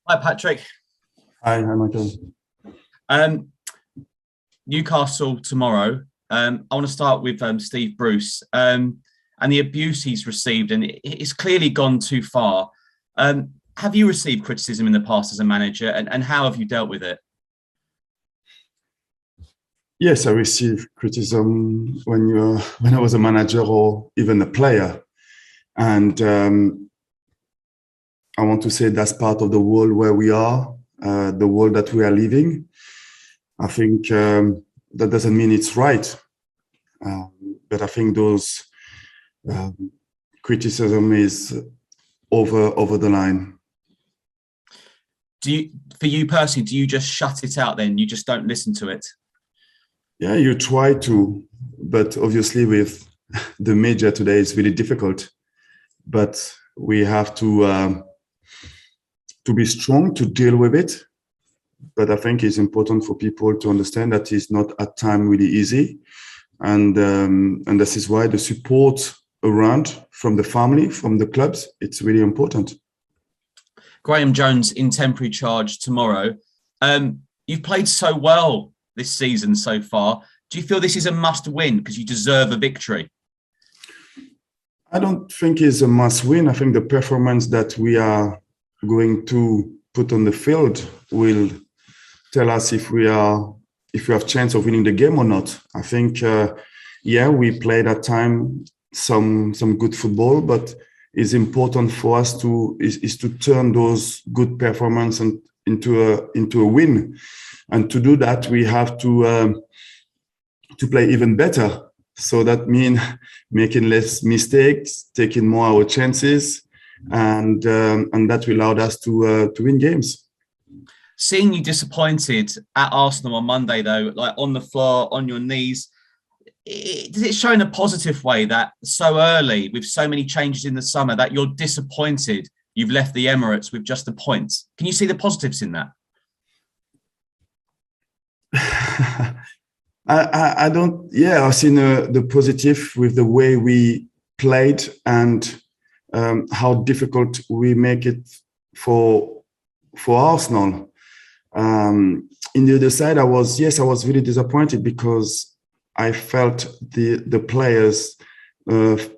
Hi, Patrick. Hi, Michael. Um, Newcastle tomorrow. I want to start with Steve Bruce and the abuse he's received, and it's clearly gone too far. Have you received criticism in the past as a manager, and how have you dealt with it? Yes, I received criticism when I was a manager or even a player, and I want to say that's part of the world where we are, the world that we are living. I think that doesn't mean it's right, but I think those criticism is over the line. For you personally, do you just shut it out then? You just don't listen to it? Yeah, you try to, but obviously with the media today, it's really difficult. But we have to be strong to deal with it. But I think it's important for people to understand that it's not at time really easy, and this is why the support around from the family, from the clubs, it's really important. Graham Jones in temporary charge tomorrow. You've played so well this season so far. Do you feel this is a must-win because you deserve a victory? I don't think it's a must-win. I think the performance that we are going to put on the field will tell us if we have chance of winning the game or not. I think, we played at time some good football, but it's important for us to turn those good performance into a win, and to do that we have to play even better. So that means making less mistakes, taking more our chances, and that will allow us to win games. Seeing you disappointed at Arsenal on Monday, though, like on the floor, on your knees, does it show in a positive way that so early, with so many changes in the summer, that you're disappointed you've left the Emirates with just a point? Can you see the positives in that? I don't. Yeah, I've seen the positive with the way we played and how difficult we make it for Arsenal. In the other side, I was really disappointed because I felt the players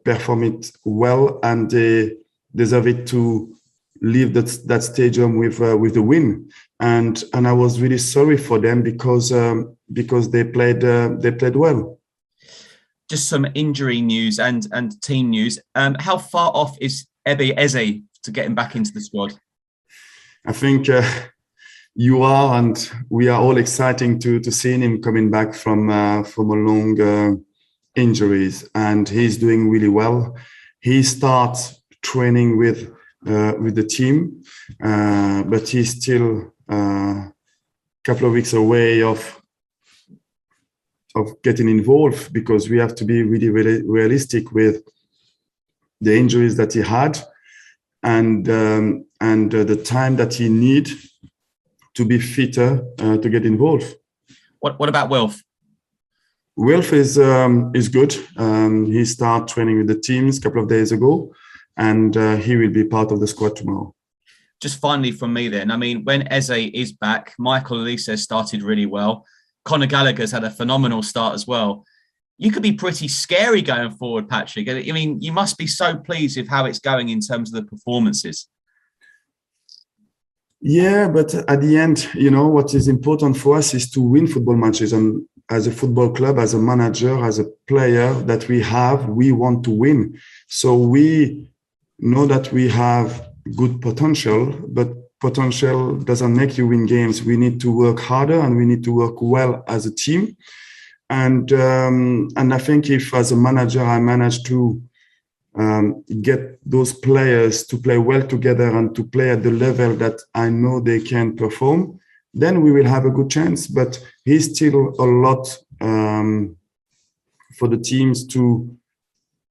perform it well, and they deserve it to leave that stadium with the win. And I was really sorry for them because they played well. Just some injury news and team news. How far off is Ebe Eze to getting back into the squad? I think you are, and we are all exciting to seeing him coming back from a long injuries, and he's doing really well. He starts training with the team, but he's still a couple of weeks away of getting involved, because we have to be really realistic with the injuries that he had and the time that he need to be fitter to get involved. What about Wilf? Wilf is good. He started training with the teams a couple of days ago, and he will be part of the squad tomorrow. Just finally from me then, I mean, when Eze is back, Michael Olise started really well. Conor Gallagher's had a phenomenal start as well. You could be pretty scary going forward, Patrick. I mean, you must be so pleased with how it's going in terms of the performances. Yeah, but at the end, what is important for us is to win football matches. And as a football club, as a manager, as a player that we want to win. So we know that we have good potential, but potential doesn't make you win games. We need to work harder, and we need to work well as a team. And I think if, as a manager, I manage to get those players to play well together and to play at the level that I know they can perform, then we will have a good chance. But he's still a lot for the teams to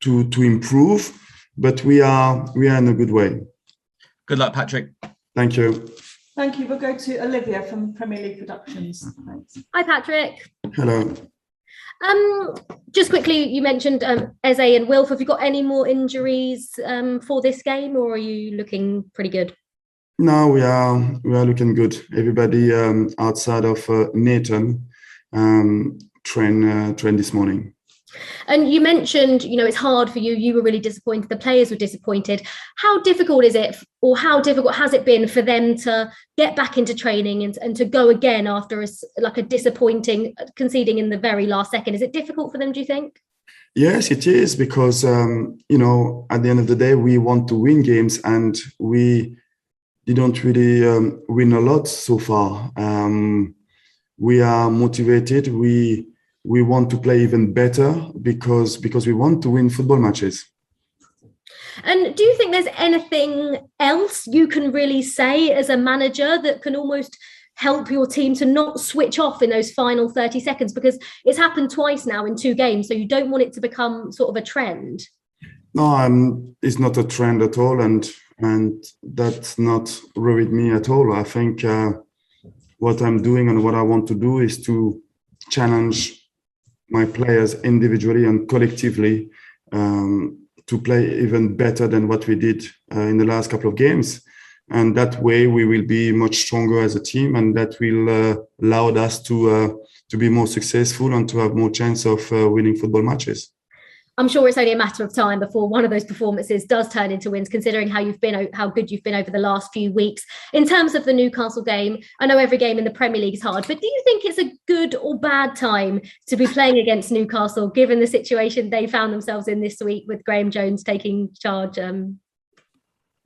improve. But we are in a good way. Good luck, Patrick. Thank you. Thank you. We'll go to Olivia from Premier League Productions. Thanks. Hi, Patrick. Hello. Just quickly, you mentioned Eze and Wilf. Have you got any more injuries for this game, or are you looking pretty good? No, we are looking good. Everybody outside of Nathan train this morning. And you mentioned, it's hard for you. You were really disappointed. The players were disappointed. How difficult is it, or how difficult has it been for them to get back into training and to go again after a disappointing conceding in the very last second? Is it difficult for them, do you think? Yes, it is, because, at the end of the day, we want to win games, and we didn't really win a lot so far. We are motivated. We want to play even better because we want to win football matches. And do you think there's anything else you can really say as a manager that can almost help your team to not switch off in those final 30 seconds? Because it's happened twice now in 2 games, so you don't want it to become sort of a trend. No, it's not a trend at all, and that's not worried me at all. I think what I'm doing and what I want to do is to challenge my players individually and collectively to play even better than what we did in the last couple of games. And that way we will be much stronger as a team, and that will allow us to be more successful and to have more chance of winning football matches. I'm sure it's only a matter of time before one of those performances does turn into wins, considering how good you've been over the last few weeks. In terms of the Newcastle game, I know every game in the Premier League is hard, but do you think it's a good or bad time to be playing against Newcastle, given the situation they found themselves in this week with Graham Jones taking charge?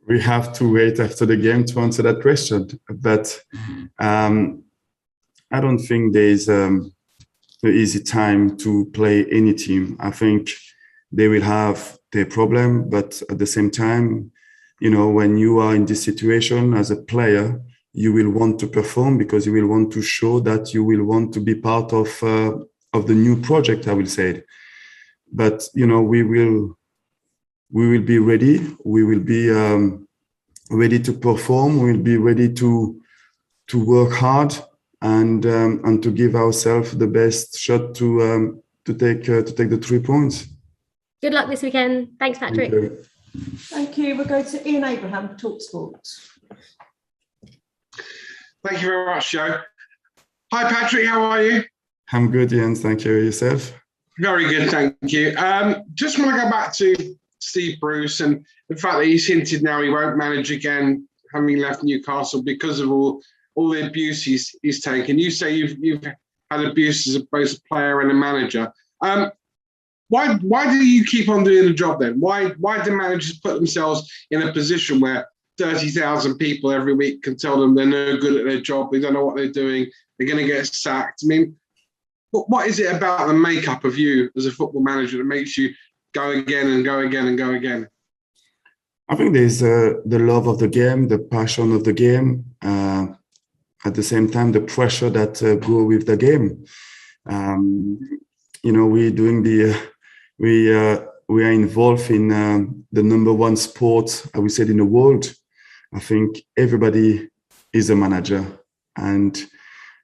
We have to wait after the game to answer that question. But I don't think there's an easy time to play any team. I think they will have their problem, but at the same time, when you are in this situation as a player, you will want to perform because you will want to show that you will want to be part of the new project, I will say. But we will be ready. We will be ready to perform. We will be ready to work hard and to give ourselves the best shot to take the 3 points. Good luck this weekend. Thanks, Patrick. Thank you. We'll go to Ian Abraham for TalkSport. Thank you very much, Joe. Hi, Patrick. How are you? I'm good, Ian. Thank you. Yourself? Very good, thank you. Just want to go back to Steve Bruce and the fact that he's hinted now he won't manage again, having left Newcastle because of all the abuse he's taken. You say you've had abuse as both a player and a manager. Why do you keep on doing the job then? Why do managers put themselves in a position where 30,000 people every week can tell them they're no good at their job, they don't know what they're doing, they're going to get sacked? I mean, what is it about the makeup of you as a football manager that makes you go again and go again and go again? I think there's the love of the game, the passion of the game, at the same time the pressure that go with the game. We are involved in the number one sport, I would say, in the world. I think everybody is a manager, and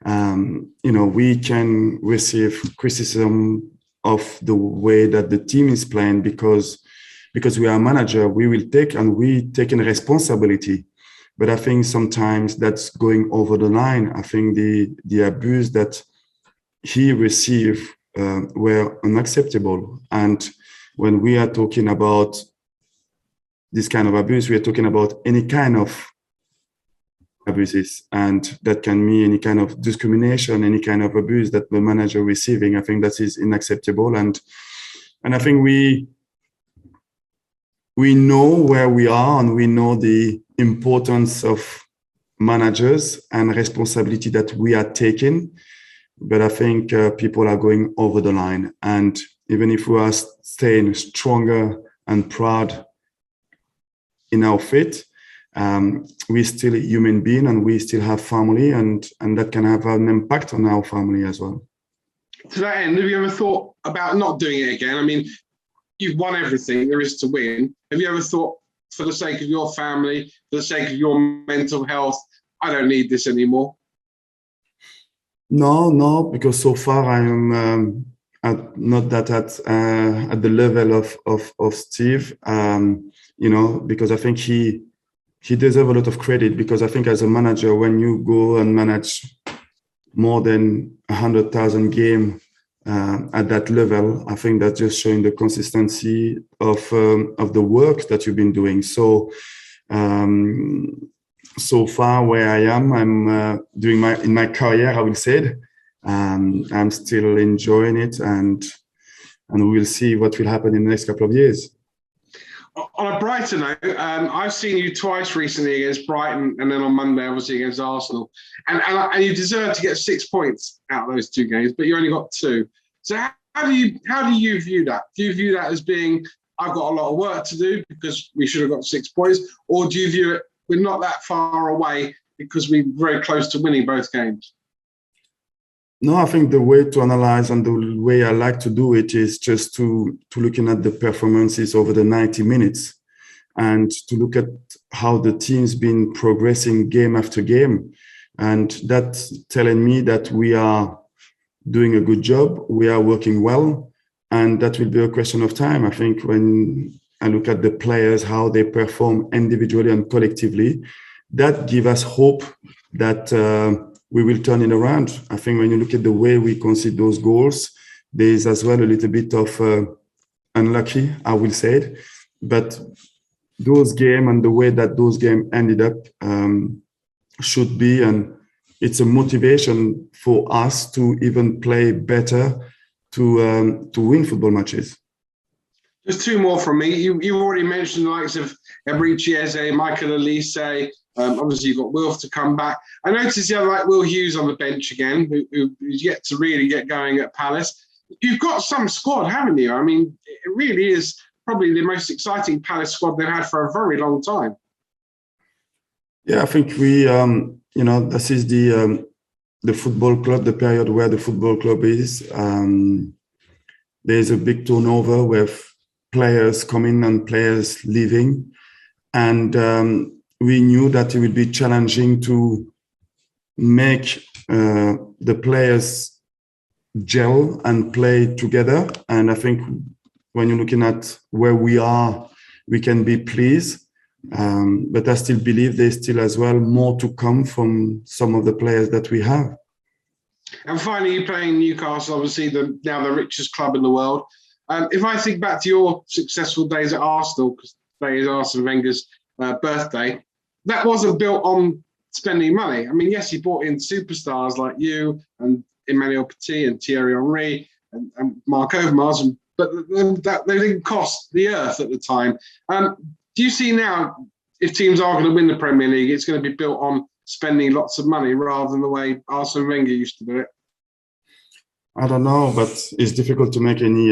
we can receive criticism of the way that the team is playing because we are a manager. We take responsibility. But I think sometimes that's going over the line. I think the abuse that he received were unacceptable. And when we are talking about this kind of abuse, we are talking about any kind of abuses, and that can mean any kind of discrimination, any kind of abuse that the manager receiving. I think that is unacceptable, and I think we know where we are, and we know the importance of managers and responsibility that we are taking. But I think people are going over the line, and even if we are staying stronger and proud in our faith, we're still a human being, and we still have family, and that can have an impact on our family as well. To that end, have you ever thought about not doing it again? I mean, you've won everything there is to win. Have you ever thought, for the sake of your family, for the sake of your mental health, I don't need this anymore? No, because so far I am not that at the level of Steve, because I think he he deserves a lot of credit, because I think as a manager, when you go and manage more than 100,000 games at that level, I think that's just showing the consistency of the work that you've been doing. So so far where I am, I'm doing in my career, I will say, I'm still enjoying it, and we'll see what will happen in the next couple of years. On a brighter note, I've seen you twice recently against Brighton, and then on Monday, obviously, against Arsenal. And you deserve to get 6 points out of those two games, but you only got 2. So how do you view that? Do you view that as being, I've got a lot of work to do because we should have got 6 points? Or do you view it, we're not that far away because we're very close to winning both games? No, I think the way to analyze and the way I like to do it is just to looking at the performances over the 90 minutes and to look at how the team's been progressing game after game. And that's telling me that we are doing a good job, we are working well, and that will be a question of time. I think when I look at the players, how they perform individually and collectively, that gives us hope that we will turn it around. I think when you look at the way we concede those goals, there is as well a little bit of unlucky, I will say it. But those games and the way that those games ended up should be, and it's a motivation for us to even play better to win football matches. Just 2 more from me. You already mentioned the likes of Eberechi Eze, Michael Elise. Obviously, you've got Wilf to come back. I noticed you have like Will Hughes on the bench again, who's yet to really get going at Palace. You've got some squad, haven't you? I mean, it really is probably the most exciting Palace squad they've had for a very long time. Yeah, I think we, this is the football club, the period where the football club is. There's a big turnover with players coming and players leaving. And we knew that it would be challenging to make the players gel and play together. And I think when you're looking at where we are, we can be pleased. But I still believe there's still as well more to come from some of the players that we have. And finally, you're playing Newcastle, obviously now the richest club in the world. If I think back to your successful days at Arsenal, because today is Arsene Wenger's birthday, that wasn't built on spending money. I mean, yes, you brought in superstars like you and Emmanuel Petit and Thierry Henry and Mark Overmars, but they didn't cost the earth at the time. Do you see now, if teams are going to win the Premier League, it's going to be built on spending lots of money rather than the way Arsene Wenger used to do it? I don't know, but it's difficult to make any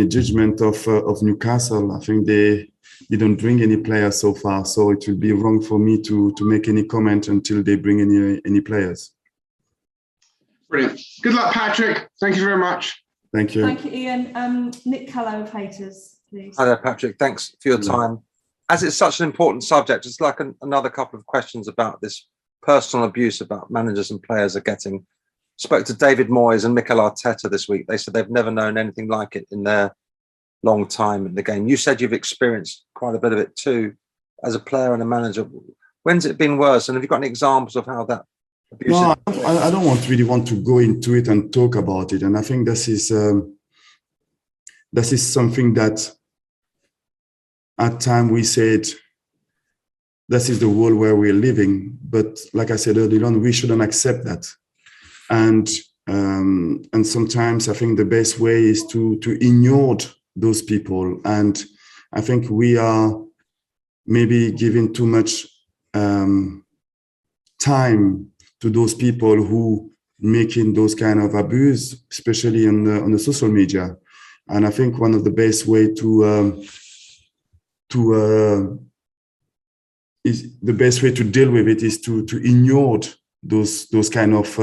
judgment of Newcastle. I think they don't bring any players so far, so it will be wrong for me to make any comment until they bring any players. Brilliant. Good luck, Patrick. Thank you very much. Thank you. Thank you, Ian. Nick Callow of Haters, please. Hi there, Patrick. Thanks for your time. As it's such an important subject, it's like another couple of questions about this personal abuse about managers and players are getting. Spoke to David Moyes and Mikel Arteta this week. They said they've never known anything like it in their long time in the game. You said you've experienced quite a bit of it too as a player and a manager. When's it been worse? And have you got any examples of how that abuse? No, I don't really want to go into it and talk about it. And I think this is something that at time we said this is the world where we're living. But like I said earlier on, we shouldn't accept that. And sometimes I think the best way is to ignore those people. And I think we are maybe giving too much time to those people who making those kind of abuse, especially on the social media. And I think one of the best way is the best way to deal with it is to ignore those kind of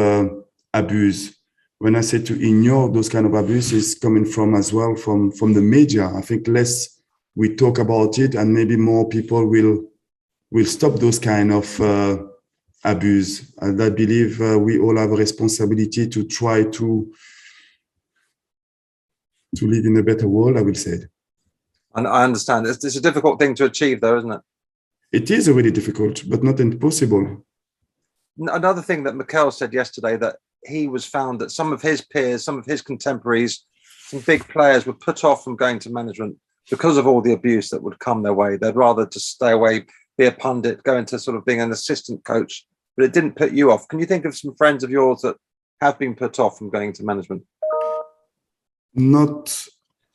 abuse. When I say to ignore those kind of abuse, is coming from as well from the media. I think less we talk about it, and maybe more people will stop those kind of abuse. And I believe we all have a responsibility to try to live in a better world, I will say. And I understand it's a difficult thing to achieve, though, isn't it? it is really difficult, but not impossible. Another thing that Mikel said yesterday, that he was found that some of his peers, some of his contemporaries, some big players were put off from going to management because of all the abuse that would come their way. They'd rather just stay away, be a pundit, go into sort of being an assistant coach, but it didn't put you off. Can you think of some friends of yours that have been put off from going to management? Not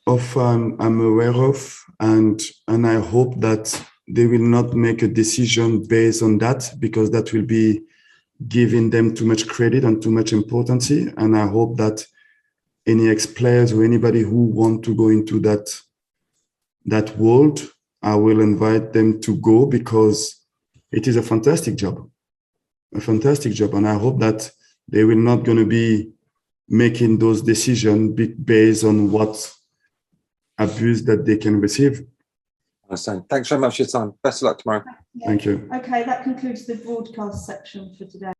of I'm aware of, and I hope that they will not make a decision based on that, because that will be giving them too much credit and too much importance. And I hope that any ex-players or anybody who want to go into that world, I will invite them to go, because it is a fantastic job. And I hope that they will not going to be making those decisions based on what abuse that they can receive. I understand. Thanks very much for your time. Best of luck tomorrow. Thank you. Okay, that concludes the broadcast section for today.